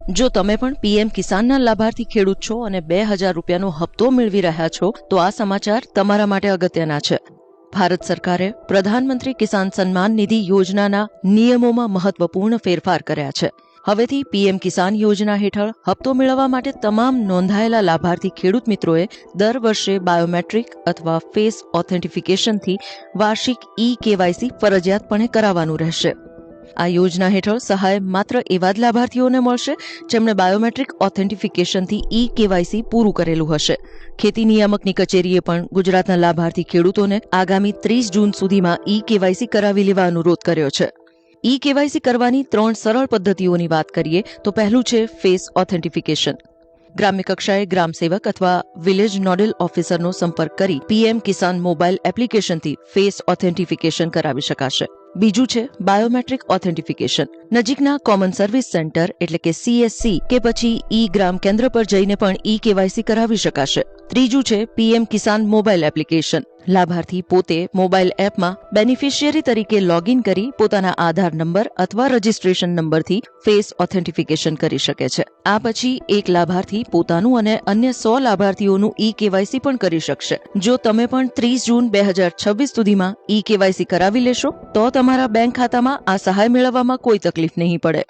જો તમે પણ પીએમ કિસાનના લાભાર્થી ખેડૂત છો અને 2000 રૂપિયાનો હપ્તો મેળવી રહ્યા છો તો આ સમાચાર તમારા માટે અગત્યના છે. ભારત સરકારે પ્રધાનમંત્રી કિસાન સન્માન નિધિ યોજનાના નિયમોમાં મહત્વપૂર્ણ ફેરફાર કર્યા છે. હવેથી પીએમ કિસાન યોજના હેઠળ હપ્તો મેળવવા માટે તમામ નોંધાયેલા લાભાર્થી ખેડૂત મિત્રોએ દર વર્ષે બાયોમેટ્રિક અથવા ફેસ ઓથેન્ટિફિકેશનથી વાર્ષિક કેવાયસી ફરજિયાતપણે કરાવવાનું રહેશે. આ યોજના હેઠળ સહાય માત્ર એવા જ લાભાર્થીઓને મળશે જેમણે બાયોમેટ્રિક ઓથેન્ટિફિકેશનથી કેવાયસી પૂરું કરેલું હશે. ખેતી નિયામકની કચેરીએ પણ ગુજરાતના લાભાર્થી ખેડૂતોને આગામી 30 જૂન સુધીમાં કેવાયસી કરાવી લેવા અનુરોધ કર્યો છે. કેવાયસી કરવાની 3 સરળ પદ્ધતિઓની વાત કરીએ તો પહેલું છે ફેસ ઓથેન્ટિફિકેશન. ગ્રામ્ય કક્ષાએ ગ્રામ સેવક અથવા વિલેજ નોડલ ઓફિસરનો સંપર્ક કરી પીએમ કિસાન મોબાઈલ એપ્લિકેશનથી ફેસ ઓથેન્ટિફિકેશન કરાવી શકાશે. બીજું છે બાયોમેટ્રિક ઓથેન્ટિફિકેશન. નજીકના કોમન સર્વિસ સેન્ટર એટલે કે CSC કે પછી ગ્રામ કેન્દ્ર પર જઈને પણ કેવાયસી કરાવી શકાશે. ત્રીજું છે પીએમ કિસાન મોબાઈલ એપ્લિકેશન. લાભાર્થી પોતે મોબાઈલ એપમાં બેનિફિશિયરી તરીકે લોગિન કરી પોતાના આધાર નંબર અથવા રજીસ્ટ્રેશન નંબરથી ફેસ ઓથેન્ટિફિકેશન કરી શકે છે. આ પછી એક લાભાર્થી પોતાનું અને અન્ય 100 લાભાર્થીઓનું કેવાયસી પણ કરી શકશે. જો તમે પણ 30 જૂન 2026 સુધીમાં કેવાયસી કરાવી લેશો તો તમારા બેંક ખાતામાં આ સહાય મેળવવામાં કોઈ તકલીફ નહીં પડે.